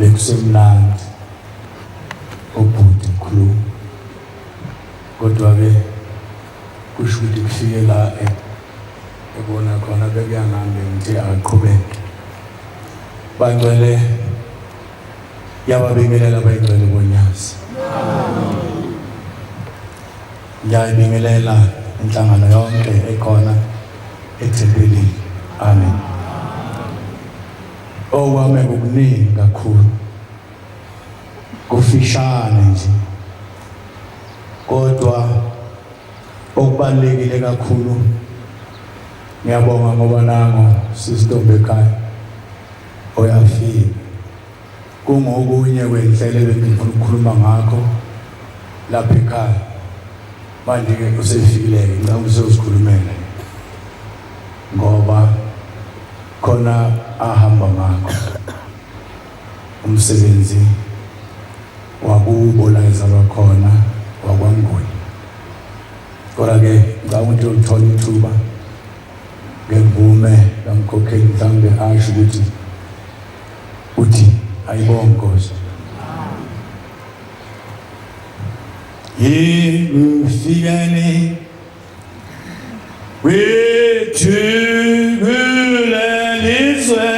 bekusemnandi obhuti mkhulu kodwa ke kusho ukuthi kufike la ebona khona bekuyangambe ngithi aqhubeke bangcwele yababingelela bayingcwele bonyazi ngiyayibingelela inhlangano yonke ekhona ethempelini amen okwame okuningi kakhulu kufishane nje kodwa okubalekile kakhulu ngiyabonga ngoba nango sisitombe ekhaya oyafika kungokunye kwenhlelo ebengifuna ukukhuluma ngakho lapha ekhaya manje ke usefikile ngicela ukuzikhulumela ngoba khona ahamba ngakho umsebenzi wakubo la ezalwa khona wakwaNguni kodwa ke ngicela ukuthi uthola ithuba ngemvume lamkhokheli mhlambe asho ukuthi uthi ayibonge Nkosi Yimfikeni wethu kulelizwe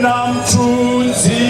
namthunzi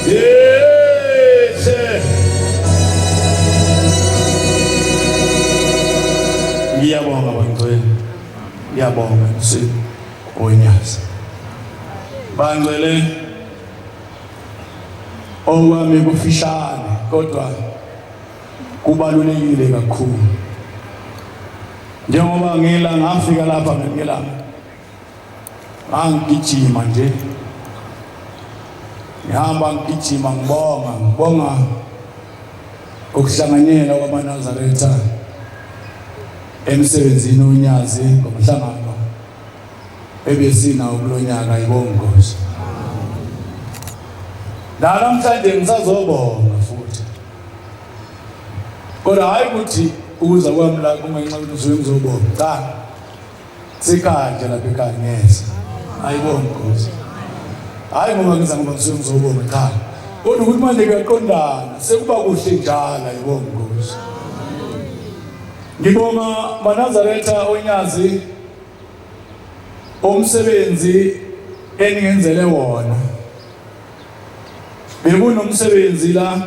Yes. Ngiyabonga bangcwele. Ngiyabonga Nkosi Onyazi. Bangcwele okwami kufishane kodwa kubalulekile kakhulu. Njengoba ngafika lapha ngelanga angigijima nje. Ngihamba ngigijima ngibonga ukuhlanganyela kwaManazaretha emsebenzini uNyazi ngomhlangano ebesina ukulonyaka ibongozi. Namhlanje ngisazobonga futhi. Kodwa hayi ukuthi ukuza kwami la kungenxa ukuthi usuke ngizobonga. Cha. Sikanje lapha ekhaya ngeza. Ayibongozi. Hayi ngoba ngisuke ngizobonga cha. Kodwa ukuthi manje kuyaqondana sekuba kuhle njalo ayibongozi. Ngibonga Manazaretha Onyazi umsebenzi eningenzele wona. Bekunomsebenzi la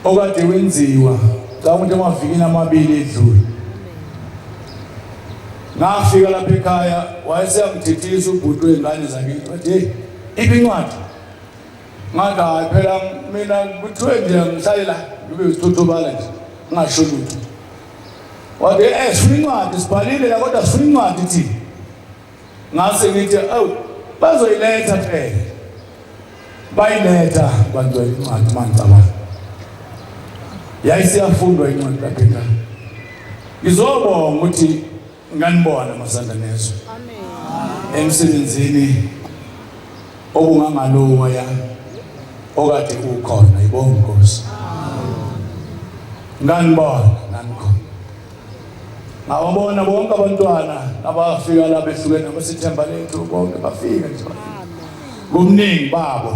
okade wenziwa xa umuntu emavikini amabili edlule. Ngafika lapha ekhaya wayeseyangithethisa ubhuti wengane zakithi wathi hey iphi incwadi? Ngathi hayi phela mina kuthiwe nje ngihlale la ngibe sithuthubala nje ngasho lutho. Wathi sifuna incwadi sibhalile la kodwa sifuna incwadi thina. Ngase ngithi awu bazoyiletha phela. Bayiletha bangcwele incwadi manje abanye. Yayisiyafundwa incwadi lapha ekhaya. Ngizobonga ukuthi nganibona masanda nezo. Amen. Emsebenzini obungangalowa ya okade ukhona ibonga Nkosi. Nganibona nanikhona. Ngabona bonke abantwana abafika la behlukene abasithemba lethu bonke bafika nje. Kumningi babo.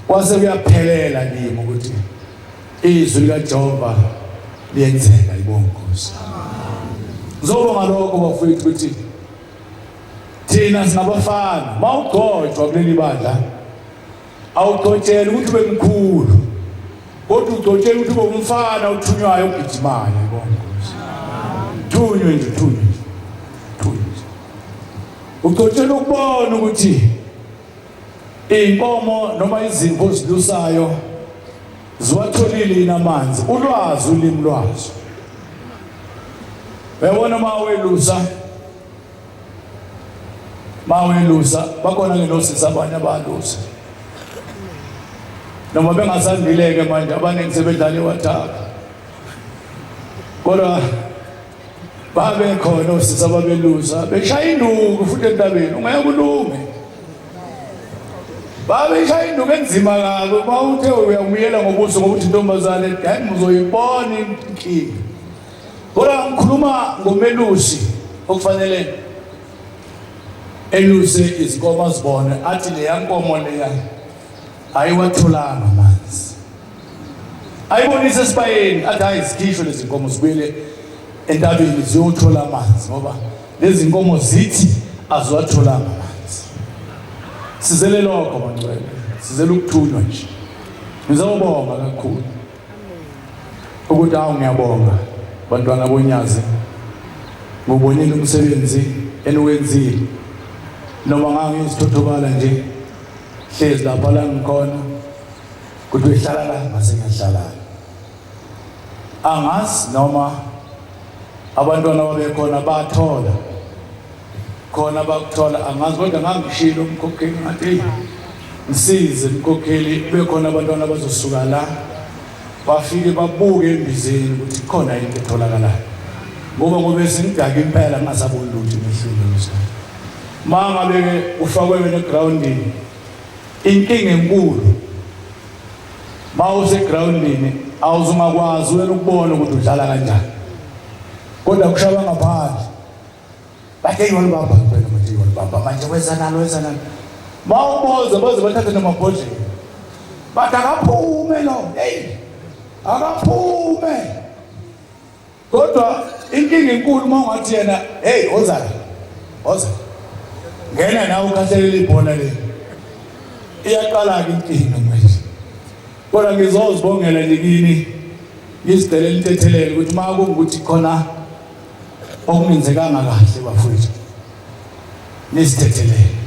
Kwase kuyaphelela kimi ukuthi izwi likaJehova liyenzeka ibonga Nkosi. Ngizobonga lokho bafowethu ukuthi thina sinabafana mawugcotshwa kuleli bandla awugcotshela ukuthi ube mkhulu kodwa ugcotshela ukuthi ube umfana uthunywayo ugijimayo ibonga Nkosi. Thunywe nje thunywe. Ugcotshela ukubona ukuthi inkomo noma izimvu zilusayo ziwatholile inamanzi ulwazi ulimi lwazo. Bayabona mawelusa bakhona ke nosisi abanye abalusa. Noma bengasandileke manje abaningi sebedlala ewathaka. Kodwa babe khona osisi ababelusa beshaya induku futhi entabeni ungeke kulunge. Babe shaya induku enzima kabi bawuthe uyamuyela ngobuso ngokuthi intombazane hayi uzoyibona inkinga. Kodwa ngikhuluma ngomelusi okufanele eluse izinkomo zibone athi le yankomo leya ayiwatholanga amanzi. Ayibonise esibayeni athi hayi sikhishwe lezi nkomo zibuyele entabeni ziyothola amanzi ngoba lezi nkomo zithi aziwatholanga amanzi. Sizele lokho bangcwele. Sizele ukuthunywa nje. Ngizobonga kakhulu. Ukuthi ngiyabonga bantwana boNyazi ngobonile umsebenzi eniwenzile. Noma ngangizithothobala nje hlezi lapha la ngikhona kuthi uhlala la mase ngiyahlala. Angazi noma abantwana babekhona bathola khona bakuthola angazi kodwa ngangishilo umkhokheli ngathi ngisize umkhokheli bekhona abantwana bazosuka la bafike babuke embizeni ukuthi khona into etholakalayo ngoba singidaka impela ngasaboni lutho emehlweni. Mangabe ufakwe egroundini inkinga enkulu mawuse groundini awuzungakwazi wena ukubona ukuthi udlala kanjani kodwa kushaba ngaphandle bathe yona baba phela manje yona baba manje wezana mawuboza baze bathathe namabhodlela bathi akaphume lo hey akaphume kodwa inkinga enkulu mangathi yena hey oza ngena nawe ukhahlelele ibhola le iyaqala ke inkinga manje. Kodwa ngizozibongela nje kini ngizidelela intethelelo ukuthi uma kungukuthi khona okungenzekanga kahle bafowethu nisithethelele.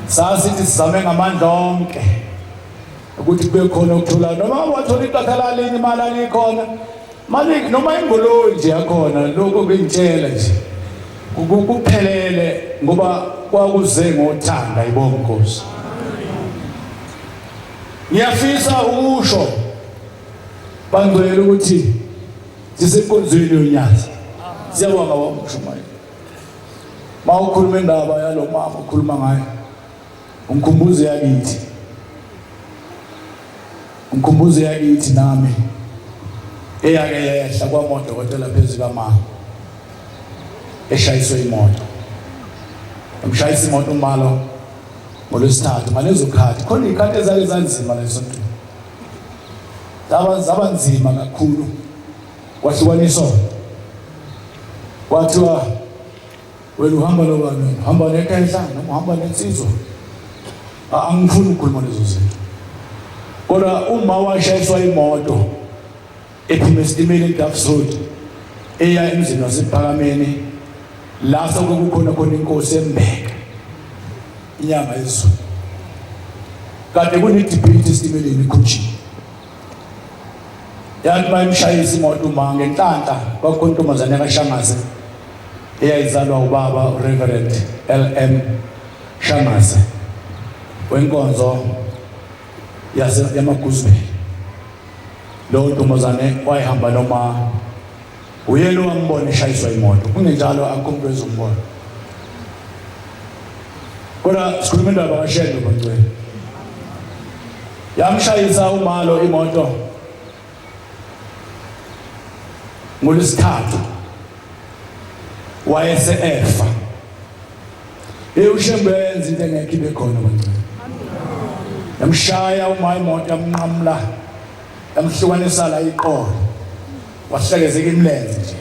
Sasithi sizame ngamandla onke ukuthi kube khona ukuthula noma wathola iqathala linye imali alikhona manje noma ingolo nje yakhona lokho kungitshela nje ukuphelele ngoba kwakuze ngothanda ibonga Nkosi. Ngiyafisa ukusho bangcwele ukuthi sisekonzweni yonyazi siyabonga wamshumayela mawukhuluma indaba yalo mama ukhuluma ngayo umkhumbuze yakithi nami eyake yehla kwamoto kodwa phezulu kamama eshayiswe imoto umshayisa imoto umalo ngolwesithathu ngalezo khathi khona ikhathi ezake zanzima lesonto zaba nzima kakhulu kwahlukaniswa kwathiwa wena uhamba nobani uhamba nekhehla noma uhamba nensizwa angifuni ukukhuluma lezo zinto kodwa uma washayiswa imoto ephuma esitimela eDuffs Road eya emzini wasePhakameni la sokukhona khona inkosi eMbeka inyanga yezulu kade kunedebate esitimeleni ikhutshi yathi bayimshayisa imoto uma ngenhlanhla kwakhona intombazane kaShangaze eyayizalwa ubaba Reverend LM Shangaze wenkonzo yamaguzwe. Lo ntombazane wayihamba noma uyena wambona eshayiswa imoto kungenjalo akukho ezombona kodwa sikhuluma indaba kaShendo bangcwele yamshayisa umalo imoto ngolesithathu wayese efa uShembe yenza into engekho ibe khona bangcwele yamshaya uma imoto yamnqamla yamhlukanisa la iqolo wahlelezeka imlenze nje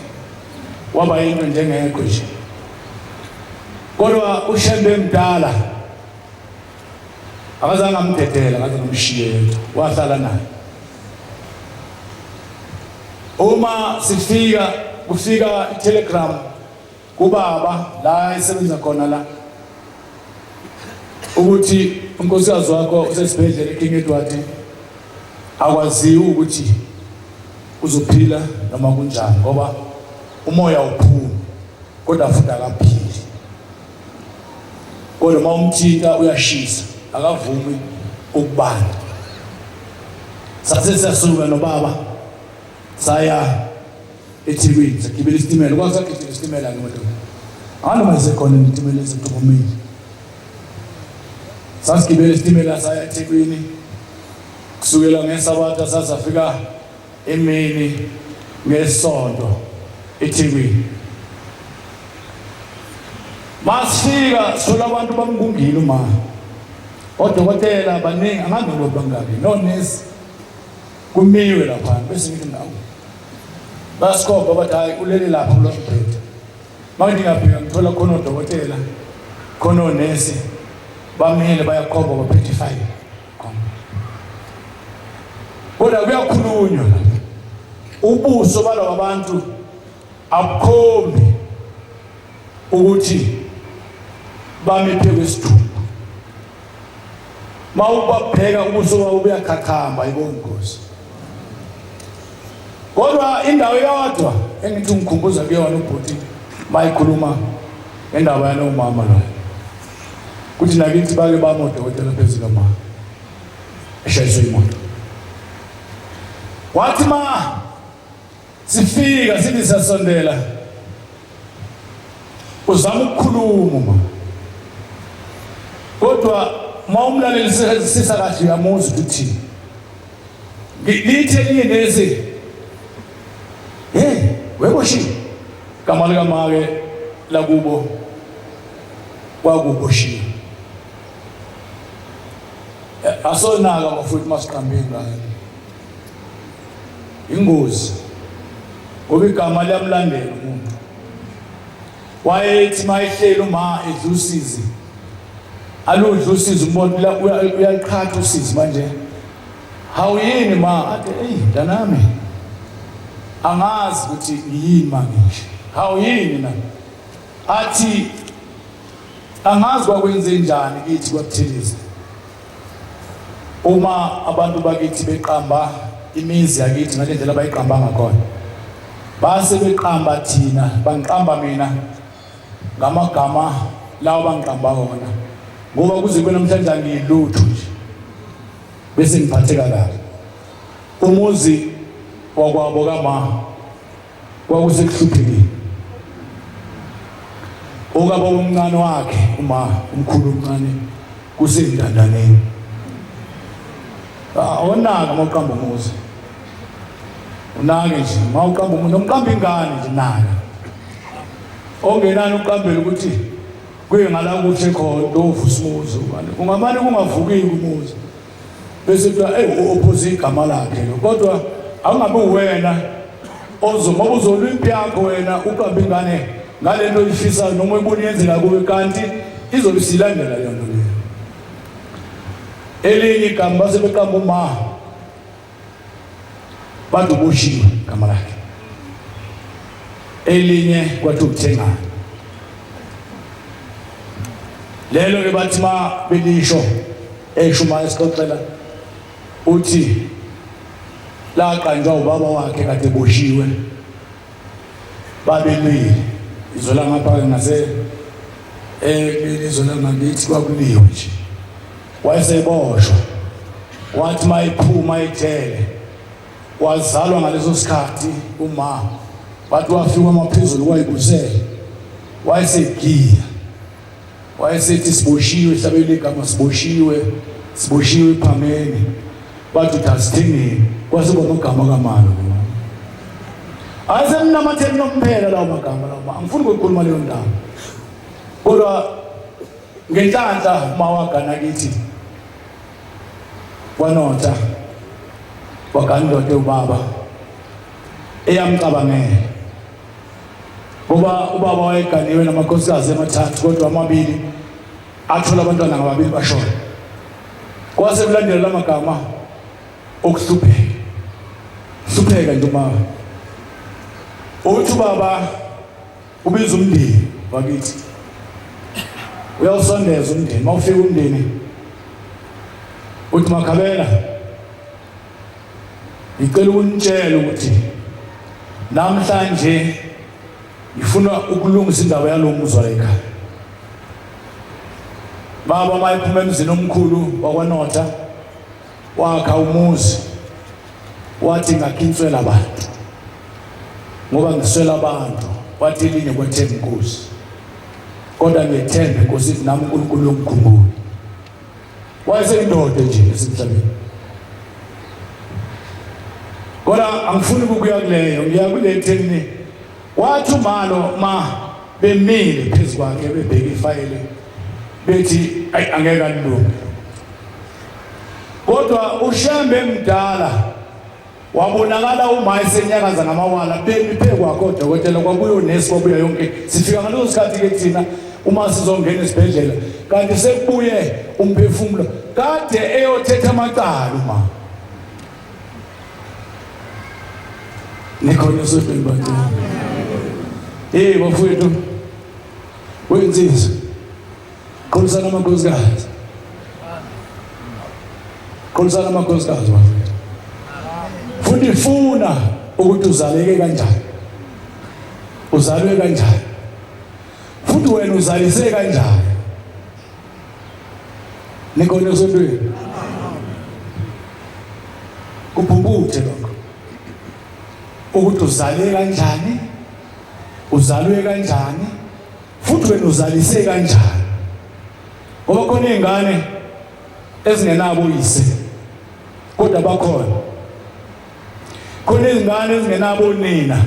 waba into njengekho nje kodwa uShembe mdala akazange amdedela ngaze ngomshiye wahlala naye uma kufika itelegram kubaba la esebenza khona la ukuthi unkosikazi wakho usesibhedlela eKing Edward akwaziwa ukuthi uzophila noma kunjani ngoba umoya uphuma kodwa futhi akaphili kodwa mawumthinta uyashisa akavumi ukubanda. Sathe siyasuka nobaba saya eThekwini sagibela isitimela kwasagibela isitimela ngemoto anoma isekhona isitimela ezintokomeni sasigibela isitimela saya eThekwini kusukela ngeSabatha sasafika emini ngesonto eThekwini masifika sola abantu bamngungile uma odokotela baningi angazi ukuthi bangaki nonesi kumiwe lapha bese ngithi nawo basikhoba bathi hayi ulele lapha kulo mbhede manje ngiyabheka ngithola khona odokotela khona onesi bamile bayakhoba baphethe file kodwa kuyakhulunywa ubuso balabo bantu abukhombi ukuthi bami pheke isithumba mawubabheka ubuso bawo buyakhakhamba yibona Nkosi kodwa indawo yodwa engithi ngikhumbuza kuyona ubhuti mayikhuluma indaba yana umama lo kuthi nakithi bake bamodokotela phezulu kama eshayiswe imoto wathi ma sifika sithi sasondela uzama ukukhuluma kodwa mawumlaleli sisa kahle uyamuzwa ukuthi lithe liyinesi weboshi kamali kamake lakubo kwakuboshi asonaka bafuthi masiqambeni ngayo ingozi ngoba igama liyamlandela umuntu wayethi mayihlela uma edlusizi aludla usizo umbona la uyaqhatha usizo manje hawuyini ma athi mntanami angazi ukuthi yini manje hawuyini na athi angazi kwakwenze njani kithi kwaButhelezi uma abantu bakithi beqamba imizi yakithi ngale ndlela bayiqamba ngakhona base beqamba thina bangiqamba mina ngamagama lawo bangiqamba wona ngoba kuze kube namhlanje ngilutho nje bese ngiphatheka kahle umuzi wakwabo kama kwakusekuhluphekile okaba umncane wakhe uma umkhulu umncane kusendandaneni awonaka mawuqamba umuzi unake nje mawuqamba umuntu nomqamba ingane nje naka ongenani uqambela ukuthi kuye ngala kuhle khona ndovusa umuzi ungamane kungavukiki umuzi bese kuthi opposite igama lakhe kodwa awungabe uwena ozoma uzolwa impilo yakho wena uqamba ingane ngalento oyifisayo noma uyibona yenzeka kuwe kanti izobe silandela yona leyo elinye igama base beqamba uma bantu boshiwe igama lakhe elinye kwathi ukuthengana lelo ke bathi ma belisho eshuma esixoxela uthi laqanjwa ubaba wakhe kade boshiwe babelwile izola ngapha ngase izola ngakithi kwakuliwe nje wayeseboshwa wathi mayiphuma ithele wazalwa ngaleso sikhathi uma bathi wafika amaphezulu kwayibusele wayesegiya wayesethi siboshiwe hlabele igama siboshiwe phameni bathi uthasithini kwase kwamagama kamalo asemnamatheni nomphela lawo magama lawo angifuni ukukhuluma leyo ndaba kodwa ngenhlanhla mawagana kithi wanotha wakandoda ubaba eyamcabangela ngoba ubaba wayeganiwe namakhosikazi emathathu kodwa amabili athola abantwana ngababili bashona kwase kulandela lamagama okuhlupheka nje uma uthi baba ubiza umndeni wakithi uyawusondeza umndeni mawufika umndeni uthi Makhabela ngicela ukunitshela ukuthi namhlanje ngifuna ukulungisa indaba yalomuzwa ekhaya baba mayiphuma emzini omkhulu wakwanotha wakha umuzi wathi ngakhinswela abantu ngoba ngiswela abantu wathi linye kwathemba inkosi kodwa ngethemba inkosi nami uNkulunkulu yomkhumbulo wayeseyindoda nje esemhlabeni kodwa angifuni ukuya kuleyo ngiya kuletheni wathi umalo ma bemile phezukwakhe bebheka ifayile bethi angeke alunge kodwa uShembe mdala wabonakala uma esenyakaza ngamawala bemiphekwakhe kodokotela kwabuyo nesi kwabuya yonke sifika ngaleso sikhathi ke thina uma sizongena esibhedlela kanti sekubuye umphefumulo kade eyothetha amacala uma nikhona sodweni bantu bafowethu wenzisa kholisana amakhosikazi bafowethu futhi ifuna ukuthi uzaleke kanjani uzalwe kanjani futhi wena uzalise kanjani nikhona sodweni kuphumputhe lokho ukuthi uzalwe kanjani uzalwe kanjani futhi wena uzalise kanjani ngoba khona izingane ezingenabo uyise kodwa bakhona khona izingane ezingenabo nina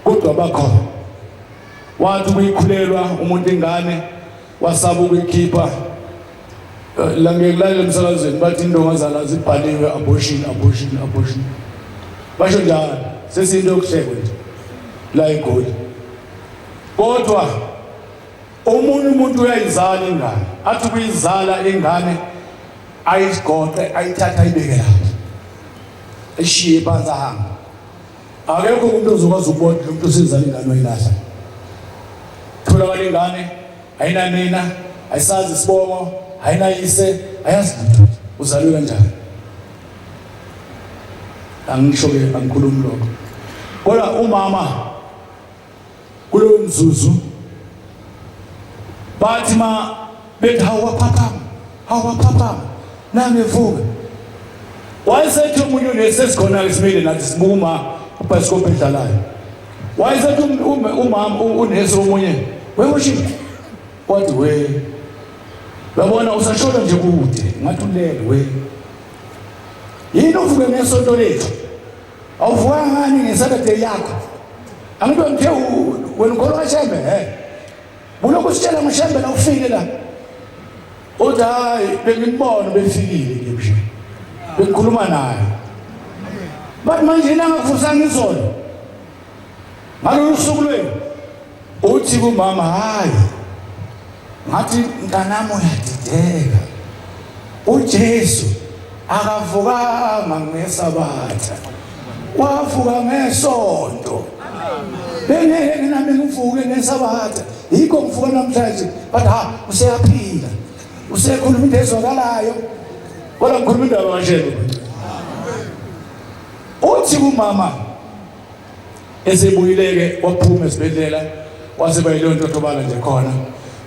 kodwa bakhona wathi ukuyikhulelwa umuntu ingane wasaba ukuyikhipha la ngekulalela emsakazweni bathi indonga zala zibhaliwe abortion basho njalo sesinto yokuhlekwa nje la eGoli kodwa Omunye umuntu uyayizala ingane, athi kuyizala ingane ayisigoqe ayithatha ayibeke lapha. Eshiye phansi ahamba. Akekho umuntu ozokwazi ukubona umuntu osezala ingane wayilahla. Tholakala ingane ayinanina, ayisazi isibongo, ayinayise, ayazi lutho. Uzalwe kanjani? Angisho ke angikhulumi lokho. Kodwa umama kulo mzuzu bathi ma bethi hawa nami evuka. Wayesethi umuntu unesikhona isimile nathi sibuma ubhayisikopho edlalayo. Wayesethi umama unesi omunye wewoshini. Wathi we babona usashona nje kude ngathi ulele we. Yini uvuke ngesonto lethu? Awuvuka ngani ngeSaturday yakho? Angibe ngithe wena ukholwa kaShembe Buloko sitshela ngoShembe la ufike la. Uthi hayi bengibona befikile nje manje. Bengikhuluma naye. Bathi manje nangakufusanga izolo. Ngalolu suku lwenu uthi kumama hayi. Ngathi mntanami uyadideka. uJesu akavukanga ngeSabatha. Wavuka ngeSonto. Bengeke nami ngivuke ngeSabatha. Yikho ngivuka namhlanje. Bathi useyaphila. Usekhuluma into ezwakalayo. Kodwa ngikhuluma indaba kaShembe. Uthi kumama esebuyileke waphuma esibhedlela waseba yilontothobala nje khona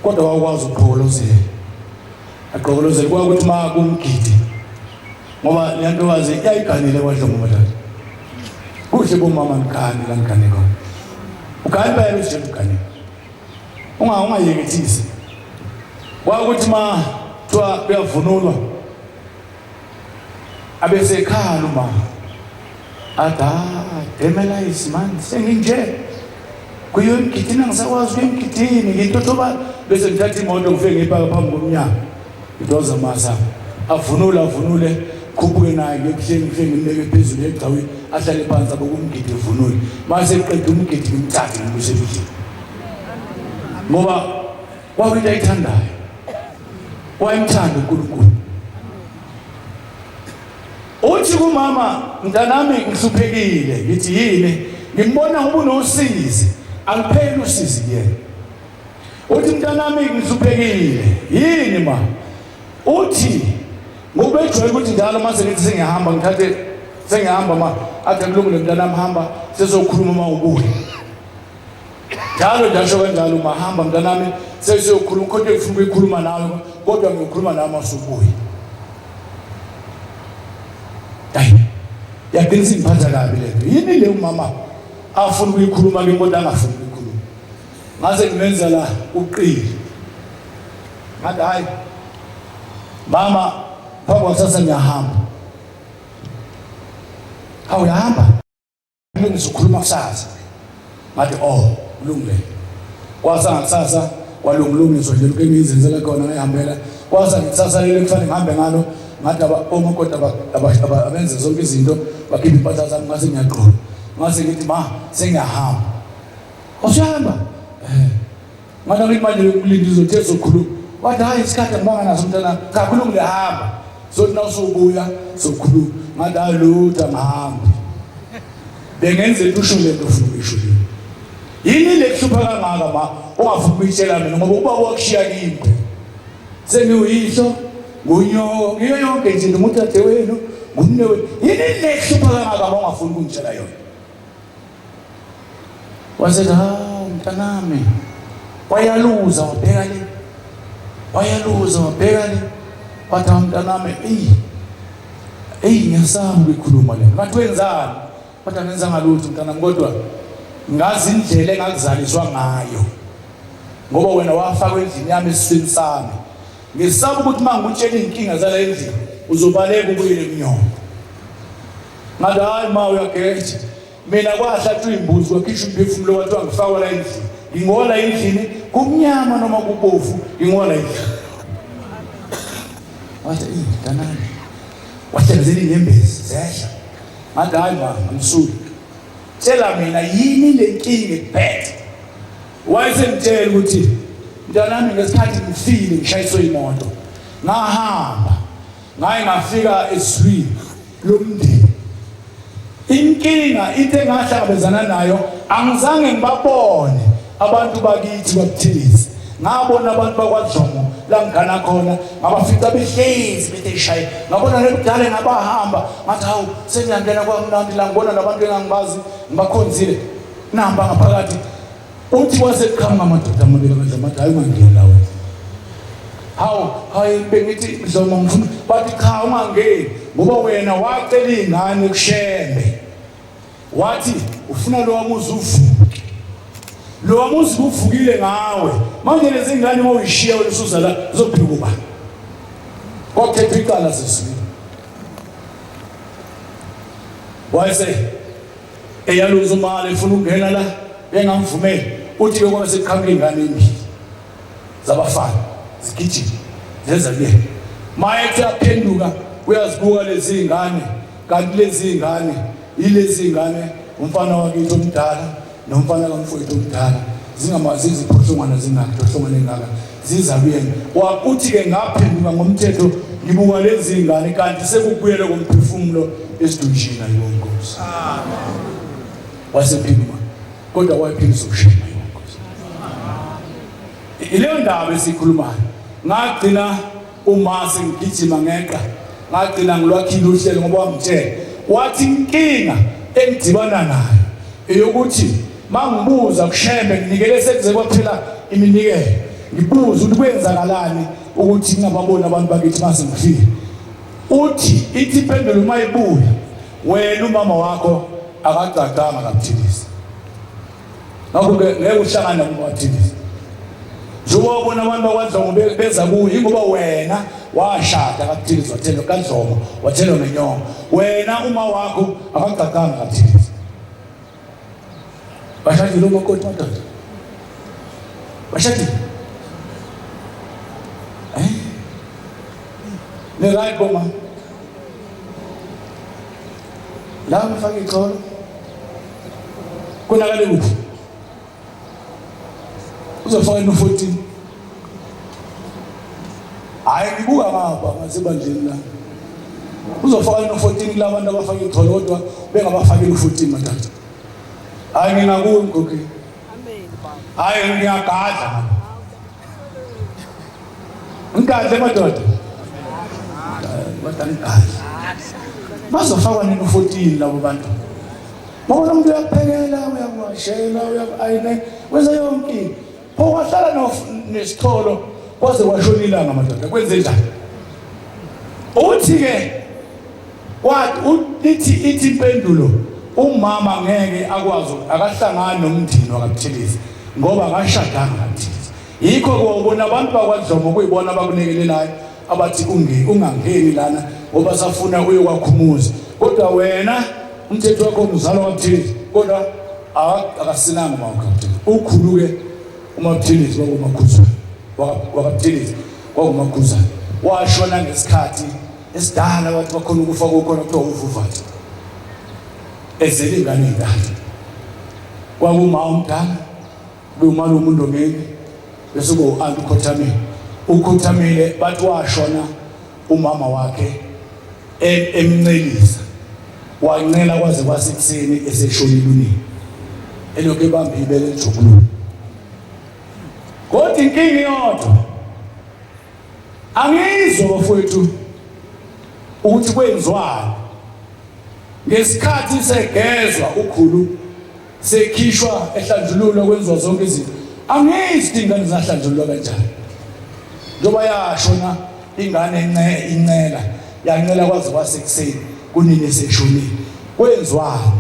kodwa wakwazi ukuqhokolozela aqhokolozela kwakuthi ma kumgidi ngoba le ntokazi yayiganile kwadlongo mathatha kuhle bomama ngani la ngane khona ugani bayelo nje ugani ungayekethisi kwakuthi ma thiwa kuyavunulwa abesekhala umama demela isimanje senginje kuyo emgidini angisakwazi ukuyemgidini ngintothoba bese ngithatha imoto ngifike ngipaka phambi komnyango idoza masa avunule khuphuke naye ngifike ngimleke phezulu egcawini ahlale phansi abokumgidi evunule mase eqeda umgidi ngimthathe ngimsebenzise ngoba kwakuyinto ayithandayo wayemthanda uNkulunkulu. Uthi kumama mntanami ngihluphekile ngithi yini ngimbona ubunosizi angipheli usizi yena. Uthi mntanami ngihluphekile yini ma uthi ngoba ejwayele ukuthi njalo mase ngithi sengihamba ngithathe sengihamba ma athi kulungile mntanami hamba sesokhuluma uma ubuye njalo njasho kanjalo uma hamba mntanami sesiyokhuluma kodwa ngifuna ukukhuluma nawe kodwa ngiyokhuluma nawe masubuye. Yakinisi ngiphatha kabi lento. Yini le umama afuna ukuyikhuluma ke kodwa angafuni ukuyikhuluma. Ngaze ngimenza la uqili. Ngathi hayi mama phambi kwasasa ngiyahamba. Awuyahamba? Ngizokhuluma kusasa. Ngathi kulungile. Kwasa ngakusasa kwalungilungiswa nje lokho engizenzela khona ngihambela. Kwasa ngikusasa lele kufanele ngihambe ngalo. Ngathi omakoti abenze zonke izinto bakhipha impahla zami ngase ngiyaqola ngase ngithi ma sengiyahamba usihamba ngathi ngithi manje kulindi izothe sokhuluma wathi hayi isikhathi ngibanga naso mntana kakhulungile hamba sothi nawusubuya sokhuluma ngathi hayi lutho ngihambe bengenze lusho lento ufuna ukuyisho yini le kuhlupha kangaka ma ungafuna ukuyitshela mina ngoba uba wakushiya kimi sengiyihlo ngunyoko ngiyo yonke izinto umuntu athe wenu ngumne wenu yini lehlupha kangaka ungafuni ukungitshela yona. Wasethi mntanami wayaluza wabheka le wathi mntanami ngiyasaba ukukhuluma le ngathi wenzani kodwa ngenza ngalutho mntanami kodwa ngazi indlela engakuzaliswa ngayo ngoba wena wafaka endlini yami esiswini sami ngisaba ukuthi mangikutshela inkinga zala endlini uzobaleka ubuyele emnyongo. Ngathi hayi ma uyageja mina kwahlathwa imbuzi kwakhishwa umphefumulo wathi angifakwa la endlini ngingola endlini kumnyama noma kubofu ngingola endlini. Wathi mntanami wahlenzela inyembezi zehla. Ngathi hayi ma ngimsuka tshela mina yini le nkinga iphethe. Wayesengitshela ukuthi mntanami ngesikhathi ngifile ngishayiswe imoto ngahamba ngaye ngafika eswini lomndeni inkinga into engahlangabezana nayo angizange ngibabone abantu bakithi kwaButhilisi ngabona abantu bakwaDlomo la ngana khona ngabafica behlezi bethe ngabona nebudala ngabahamba ngathi hawu sengiyangena kwamnandi la ngibona nabantu engangibazi ngibakhonzile namba ngaphakathi uthi wasekhanga amadoda amabili kaDlomo hayi ungangeni la wena hayi bengithi Dlomo ngifuna bathi cha ungangeni ngoba wena wacela ingane kushembe wathi ufuna lo wamuzi uvuke lo wamuzi uvukile ngawe manje lezi ingane uma uyishiya usuza la uzophila kuba kokhetha icala sesibili wayese eyaluza imali efuna ukungena la engamvumeli uthi ke kwase qhamuka ingane embi zabafana zigijima zenza le maye yaphenduka uyazibuka lezi ingane kanti lezi ingane ilezi ingane umfana wakithi omdala nomfana kamfowethu omdala zingamazi iziphohlongwana zingakhohlongwane ngaka zizabuyena wakuthi ke ngaphenduka ngomthetho ngibuka lezi ingane kanti sekubuyele komphefumulo esidunjini ayonkosi amen wasephinduka kodwa wayiphilisa ukushema ayonkosi ile ndaba esikhulumayo ngagcina umase ngigijima ngeqa ngagcina ngilwakhile uhlelo ngoba wamtshela wathi inkinga engidibana nayo eyokuthi mangibuza kushembe nginikele sekuze kwaphela iminikelo ngibuza ukuthi kwenzakalani ukuthi ngingababona abantu bakithi mase ngifike uthi ithi impendulo mayibuya wena umama wakho akagcaganga kaButhilisi ngakho ngeke uhlangana noButhilisi njengoba wabona abantu bakwaDlomo beza kuye ngoba wena washada kaButhilisi wathela kaDlomo wathela ngenyongo wena uma wakho akagcaganga kaButhilisi bashadi lo makoti madoda bashadi ne right boma la mfaki xolo kunakale kuphi uzofaka no14 hayi ngibuka ngapha ngasebandleni la uzofaka no14 kulabantu abafaka ixolo kodwa bengabafaki no14 madoda hayi nginakuwe mgogo amen hayi ngiyagadla ngikadle madoda batangadla bazofakwa no14 labo bantu bona umuntu uyaphekela uyakwashela uyayine wenza yonke pho wahlala nesitholo kwaze kwashona ilanga madoda kwenze njani uthi ke wathi ithi impendulo umama ngeke akwazi akahlangana nomndeni wakaButhilisi ngoba akashadanga kaButhilisi yikho kubona abantu bakwaDlomo kuyibona abakunekelelayo abathi ungangeni lana ngoba safuna uyokwakhumuza kodwa wena umthetho wakho umzalo kaButhilisi kodwa akasinanga mawukaButhilisi ukhuluke uMaButhilisi wakaButhilisi kwakumakhuza washona ngesikhathi esidala abantu bakhona ukufa kokhona kuthiwa uvuvathi ezele ingane endala kwakuma umdala bemali umuntu ngeke bese ko anti ukhothamile bathi washona umama wakhe emncelisa wancela kwaze kwasekuseni eseshonile unini elokhu ebambe ibele ejubulu kodwa inkingi yodwa angizwa bafowethu ukuthi kwenziwani ngesikhathi segezwa ukhulu sekhishwa ehlanjululwa kwenziwa zonke izinto angizi ingane zahlanjululwa kanjani ngoba yashona ingane incela yancela kwaze kwasekuseni kunini seshonile kwenziwani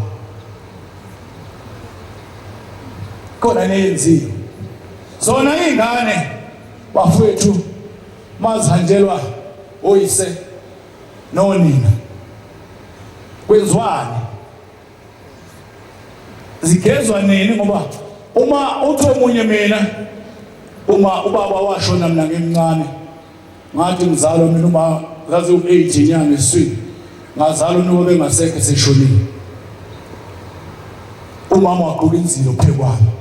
khona neyenziwe zona ingane bafowethu mazihanjelwa oyise nonina kwenziwani zigezwa nini ngoba uma uthi omunye mina uma ubaba washona mina ngemncane ngathi ngizalwa mina uma ngaze u8 inyanga eswini ngazalwa noba bengasekho seshonile umama waqhuba inzilo phekwami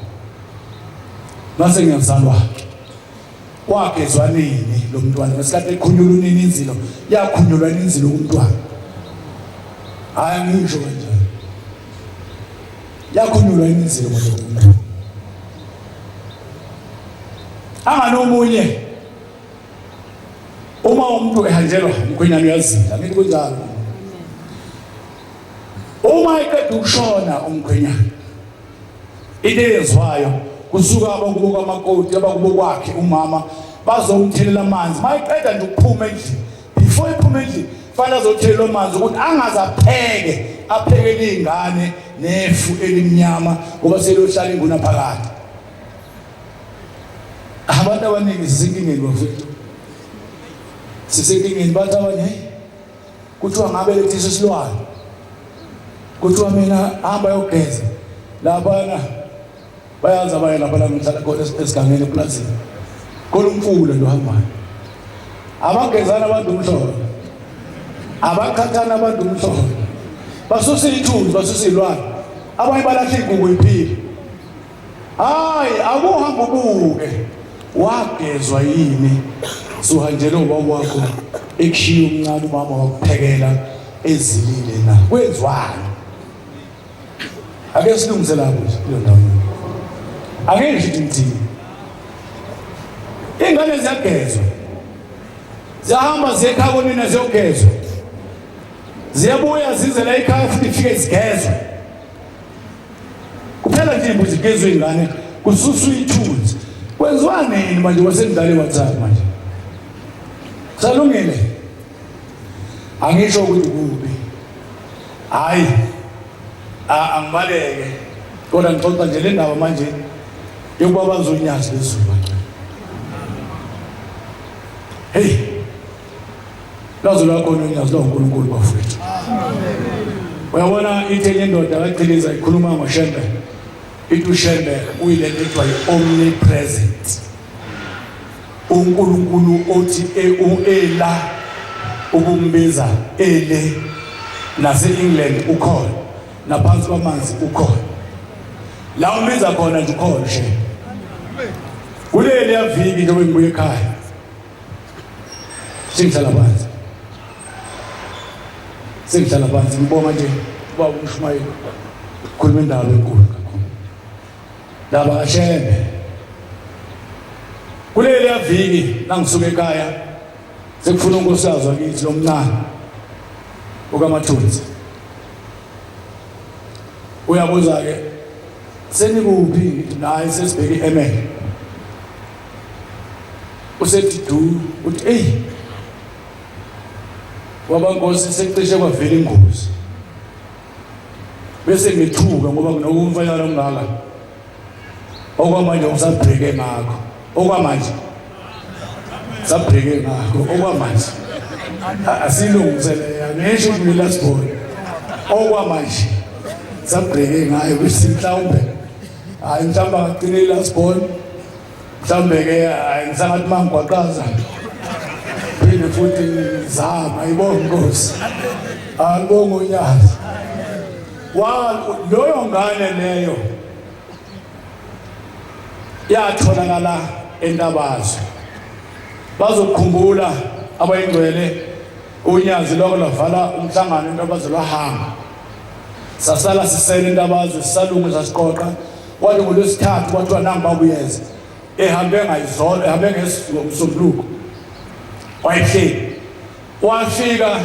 mase ngiyazalwa wagezwa nini lo mntwana ngesikhathi ekhunyula unini inzilo yakhunyulwa inzilo kumntwana hayi ngisho kanjalo yakhunyulwa inzilo kumntwana anganomunye uma umuntu ehanjelwa umkhwenyana uyazila ngithi kunjalo uma eqeda ukushona umkhwenyana into eyenzwayo kusuka abakubo kwamakoti abakubo kwakhe umama bazomthelela amanzi mayiqeda nje ukuphuma endlini before iphuma endlini fanele azothelela amanzi ukuthi angaze aphekele izingane nefu elimnyama ngoba selohlala inguna phakathi abantu abaningi sisenkingeni bafethu sisenkingeni bathi abanye kuthiwa ngabe lethisa isilwane kuthiwa mina hamba yogeza labana bayaza baye lapha la ngihlala khona esigangeni eplazini khona umfula lo hambayo abagezana abantu umhlolo abakhathana abantu umhlolo basusa ithunzi basusa ilwane abanye balahla igugu iphile hayi akuhamba ubuke wagezwa yini suhanjele ubaba wakho ekushiya umncane umama wakuphekela ezilile na kwenzwani ake silungise lapho lo ndawo ake ngithi ngithini ingane ziyagezwa ziyahamba ziyekhaya konina ziyogezwa ziyabuya zize la ekhaya futhi ifike zigezwe kuphela nje imbuzi igezwe ingane kususwa ithunzi kwenziwa nini manje wasendlale WhatsApp manje salungile angisho ukuthi kubi hayi angibaleke kodwa ngixoxa nje le ndaba manje yokuba bazonyazi lezuba hey lazo lakho nonyazi lo uNkulunkulu bafethu uyabona ithenye indoda akaqhiliza ikhuluma ngoShembe ithi uShembe uyilento ekuthiwa omnipresent uNkulunkulu othi ela ukumbiza ele nase England ukhona naphansi kwamanzi ukhona la umbiza khona nje ukhona nje kuleli yaviki nje wengibuye ekhaya singihlala phansi ngibona nje ubaba uMshumayeli khuluma indaba enkulu kakhulu laba kaShembe kuleli yaviki nangisuka ekhaya sekufuna unkosikazi wakithi lo mncane okaMathunzi uyabuza ke senikuphi naye sesibheke eMele usethi du uthi hey wabankosi secishe kwavela ingozi bese ngithuka ngoba kunokumfanyana ongaka okwamanje usabhreke ngakho okwamanje sabhreke ngakho okwamanje asilungisele ngisho ukuthi last boy okwamanje sabhreke ngayo bese mhlawumbe hayi mhlawumbe ngagcine last boy mhlawumbe ke ngisangathi mangwaqaza phinde futhi zama ayibonga inkosi angibonga uNyazi loyo ngane leyo yatholakala eNtabazo bazokukhumbula abayingcwele uNyazi lokho lavala umhlangano eNtabazo lahamba sasala sisele eNtabazo sisalungu sasiqoqa kwathi ngolwesithathu kwathiwa nangu babuyeza ehambe ngayizolo ehambe ngesomluko wayihleli wafika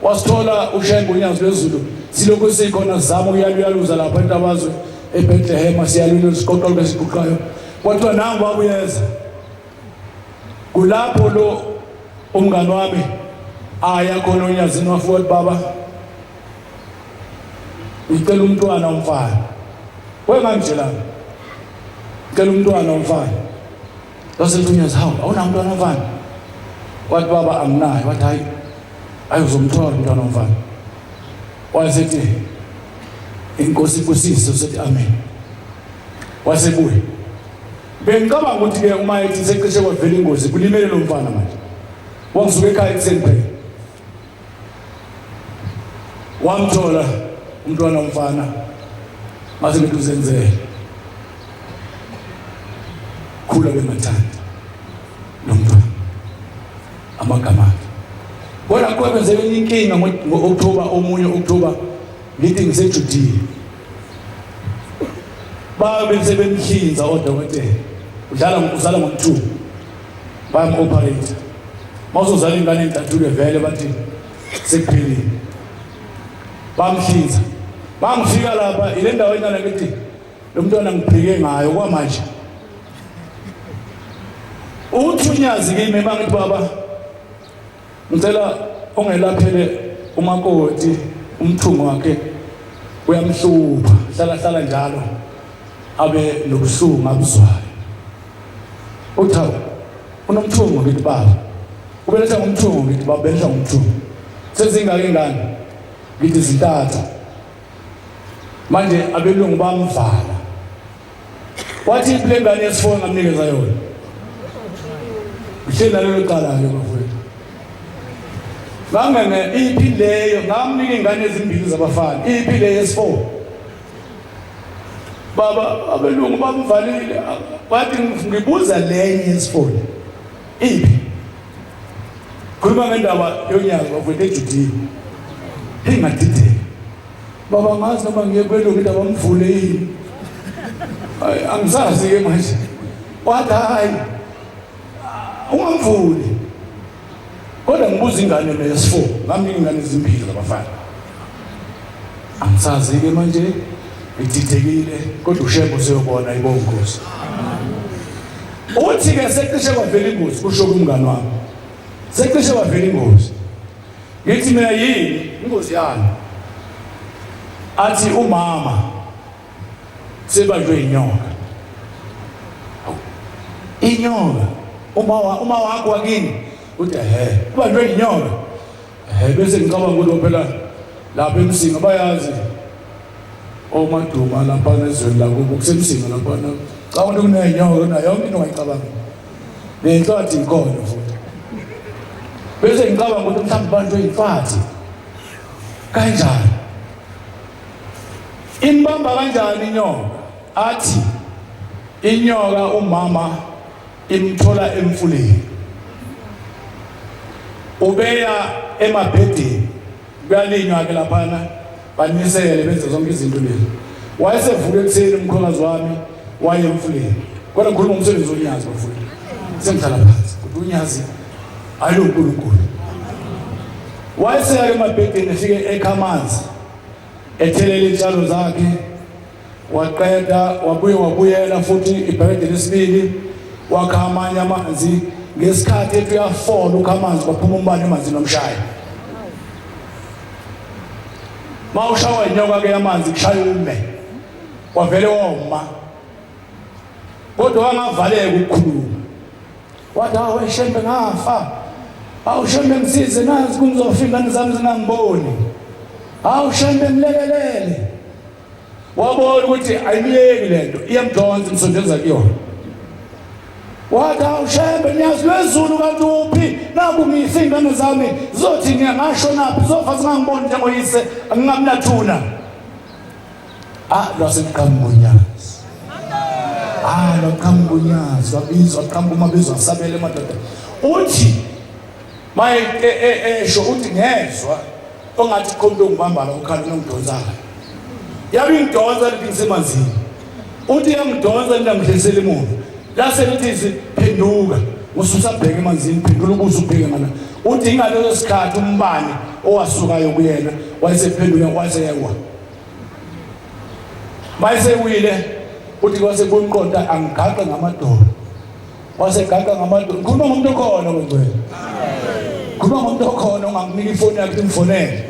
wasithola uShembe uNyazi lwezulu silokho sikhona zama uyaluza lapha eNtabazo eBethlehem siyalula isiqoqo lesiguqayo kwathiwa nangu babuyeza kulapho lo umngane wami aya khona uNyazini wafika wathi baba ngicela umntwana umfana wenganjela ngicela umntwana umfana wasethi uNyazi hawu awunamntwana umfana wathi baba anginaye wathi hayi ayuzomthola umntwana umfana wasethi inkosi kusise usethi amen wasebuye bengicabanga ukuthi ke uma ethi secishe kwavela ingozi kulimele lo mfana manje wangisuka ekhaya ekuseni phela wamthola umntwana umfana mase ngithi uzenzele khula bengathanda lo kwenzeke inkinga ngo-October omunye October ngithi ngiseJudiya babe sebemhlinza odokotela uzala ngo-2 bayam-operate mawuzozala ingane entathu vele bathi sekuphelile bamhlinza bangifika lapha ile ndawo enyana ngithi lo mntwana ngiphike ngayo kwamanje uthunyazi kimi bangithi baba ngicela ongelaphele umakoti umthungo wakhe uyamhlupha hlala njalo abe nobuhlungu abuzwayo uthawu unomthungo ngithi baba ubeletha ngomthungo ngithi baba beletha ngomthungo sezingake ingane ngithi zintathu manje abelungu bamvala wathi le ngane yesifo ngamnikeza yona uhlenda lelo qala ke bafowethu ngangene iphi leyo ngamnika ingane ezimbili zabafana iphi leyo yesifo baba abelungu bamvalile bathi ngibuza lenye yesifo iphi khuluma ngendaba yonyaka bafowethu eJudiya ingadideki baba ngazi noma ngiye kwelungu indaba bamvule yini angisazi ke manje wathi hayi ungamvuli kodwa ngibuza ingane lesifo ngamnika ingane ezimbili zabafana angisazi ke manje ididekile kodwa ushebo siyobona ibongozi uthi ke secishe kwavela ingozi kusho kumngane wami secishe kwavela ingozi ngithi mina yini ingozi yani athi umama sebanjwe inyoka uma wakho wakini uthi ubanjwe inyoka bese ngicabanga ukuthi phela lapha eMsinga bayazi omaduma lapha nezweni la kusemsinga lapha cabanga kunenyoka na yonke into ngicabanga nenhlathi ikhona futhi bese ngicabanga ukuthi mhlawumbe banjwe inhlathi kanjani imbamba kanjani inyoka athi inyoka umama imthola emfuleni ubeya emabhedeni kuyalinywa ke laphana banisele benze zonke izinto lezi wayesevuka ekuseni umkhongazi wami waye emfuleni kodwa ngikhuluma ngomsebenzi wonyazi bafowethu sengihlala phansi kodwa unyazi ayilonkulunkulu wayeseya emabhedeni efike ekha amanzi ethelele izitshalo zakhe waqeda wabuyela futhi ibhekede lesibili wakha amanye amanzi ngesikhathi ethi uyafola ukha amanzi kwaphuma umbane emanzini nomshaya mawushawa inyoka ke amanzi kushaya ume wavele woma kodwa wangavaleka ukukhuluma wathi hawe shembe ngafa awushembe ngisize nazi kungizofika nizami zingangiboni awushembe mlekelele wabona ukuthi ayimleki lento iyamdonsa imsondeza kuyona wathi awushembe nyazi lwezulu kanti uphi naku ngiyisingane zami zothi ngingasho naphi zofa zingangiboni njengoyise angingamnathuna lwasemqambunyazi lwaqambunyazi wabizwa qambumabizwa sabele madoda uthi maye esho uthi ngezwa ongathi khombe ngibambala ukhala nongidonsayo yabe ingidonsa lithi ngisemanzini uthi yangidonsa ndamhlisela emuva lase lithi phenduka ususa bheke emanzini phendula ubuso ubheke ngana uthi ingaleso sikhathi umbane owasukayo kuyena wayesephenduka waseyewa mayesewile uthi kwasebunqonda angigaqa ngamadolo wasegaqa ngamadolo khuluma ngomuntu okhona kwengcwele khuluma ngomuntu okhona onganginika ifoni yakhe imfonele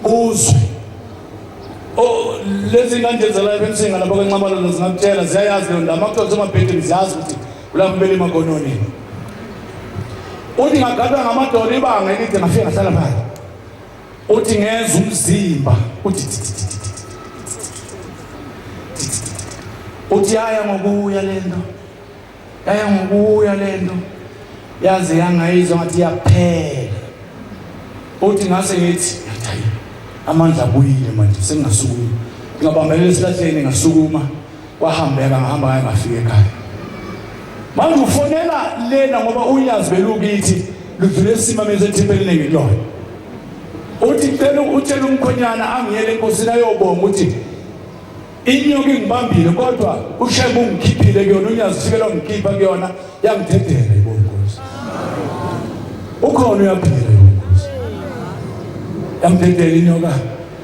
uzwe lezi nganje zala eMsinga lapho kweNxamalalo zingakutshela ziyayazi leyo ndaba makuthi emabhedeni ziyazi ukuthi ulapha mbele emagononi uthi ngagaqa ngamadolo ibanga elide ngafika ngahlala phansi uthi ngeza umzimba uthi yaya ngokuya lento yaze yangayizwa ngathi yaphela uthi ngase ngithi amandla abuyile manje sengingasukuma ngingabambelele esihlahleni ngasukuma kwahambeka ngahamba ngaye ngafika ekhaya manje ufonela lena ngoba unyazi belukithi ludlule esimameni sethempelini ngilona uthi utshela umkhonyana angiyele enkosini ayobonga ukuthi inyoka ingibambile kodwa ushebe ungikhiphile kuyona unyazifikela ngikhipha kuyona yangidedela ibonkosi ukhona uyaphila ibonkosi yangidedela inyoka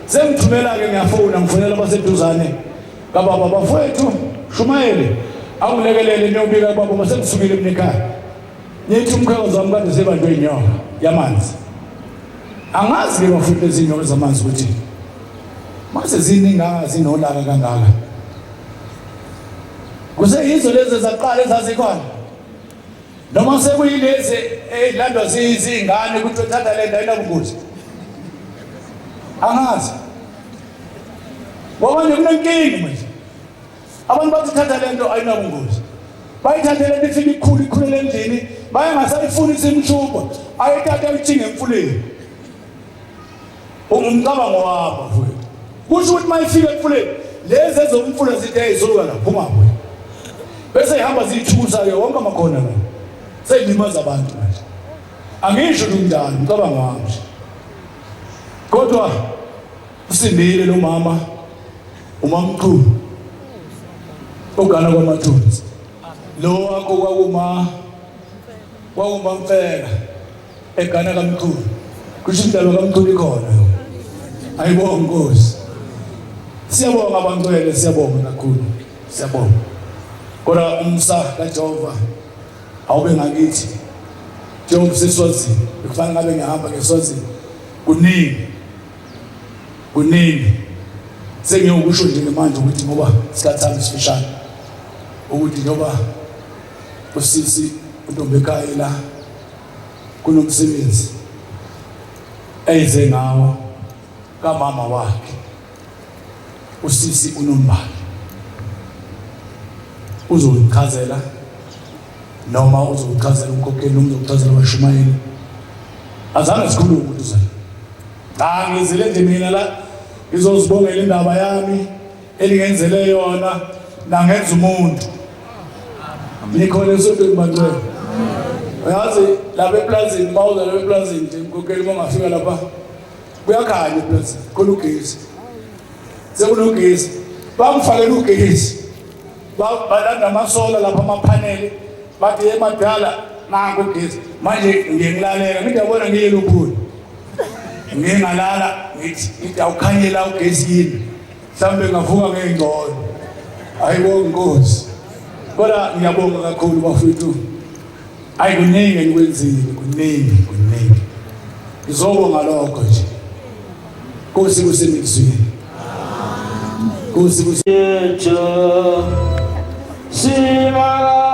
sengithumela ke ngiyafona ngifonela abaseduzane kababa bafowethu Shumayeli awulekelele niyobika baba masengisukile ekhaya nithi umkhwekazi wami kade sebanjwe inyoka yamanzi angazi ke bafuna izinyoka zamanzi ukuthi mase ziningi zinolaka kangaka kuseyizo lezi zaqala ezazikhona noma sekuyilezi ezilandwa zizingane ukuthi uthatha le ndawo inobungozi angazi ngoba kunenkingi manje abantu bathi thatha le nto ayinobungozi bayithathe le nto ifika ikhulele endlini bayangasayifuni isimshuba ayithatha uyithinge emfuleni umcabango wabo mfowethu kusho ukuthi mayifika emfuleni lezi ezomfula zithi ayizoluka la phuma kuwe bese ihamba zithusa ke wonke amakhona la seyilimaza abantu manje angisho njalo umcabango wami kodwa usindile lo mama umamkhulu ogana kwamathunzi lo wakho kwakuma mfeka egana kamkhulu kusho indaba kamkhulu ikhona ayibonga Nkosi siyabonga abangcwele siyabonga kakhulu siyabonga kodwa umsa kaJehova awube ngakithi Jehova siswazini kufanele ngabe ngihamba ngeswazini kuningi sengiyokusho nje manje ukuthi ngoba isikhathi sami sifishane ukuthi njoba usisi uNtombekaya la kunomsebenzi eze ngawo kamama wakhe usisi uNombali uzochazela noma uzochazela umkhokheli uzochazela abaShumayeli azange sikhulume ukuthi uzale ngizile nje mina la ngizozibongela indaba yami elingenzele yona nangenza umuntu nikhona esontweni bantwana uyazi lapha eplazini bawuza lapha eplazini nje umkhokheli mangafika lapha kuyakhanya eplazini khona ugesi sekunogesi bamfakela ugesi balanda amasola lapha amaphaneli bathi emadala nangu ugesi manje ngiyengilalela ngithi yabona ngiyele uphuli ngingalala ngithi awukhanyela ugesi yini mhlambe ngavuka ngengcono ayibonga Nkosi kodwa ngiyabonga kakhulu bafethu ayikuningi nikwenzile kuningi ngizobonga lokho nje Nkosi kusemizweni Nkosi kusetho simaka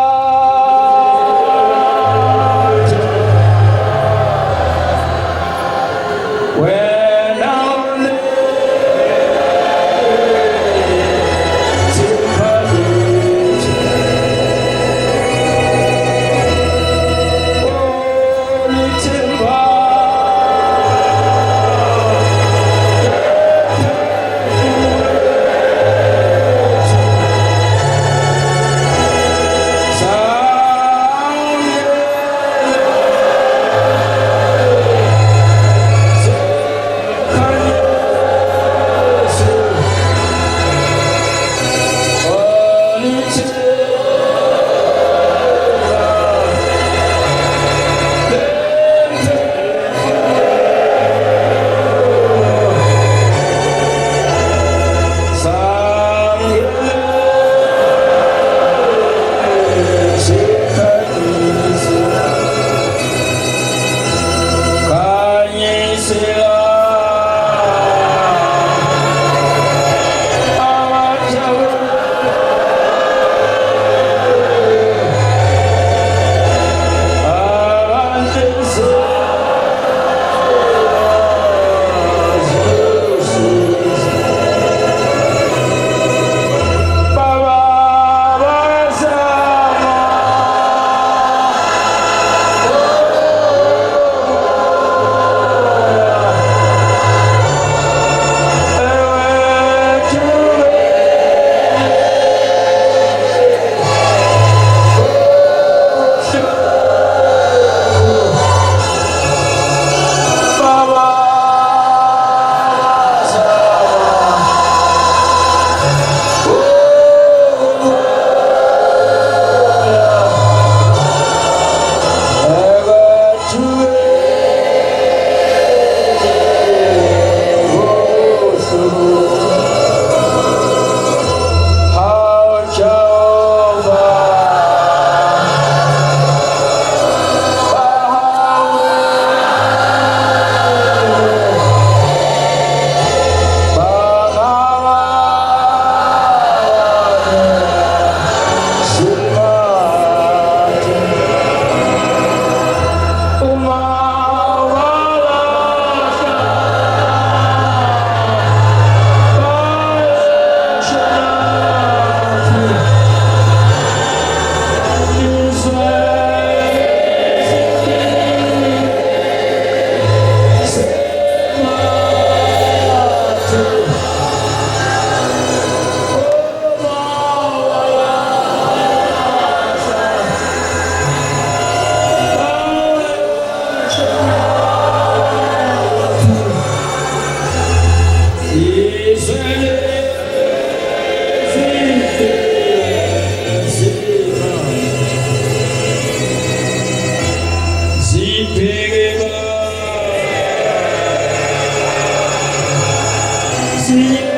si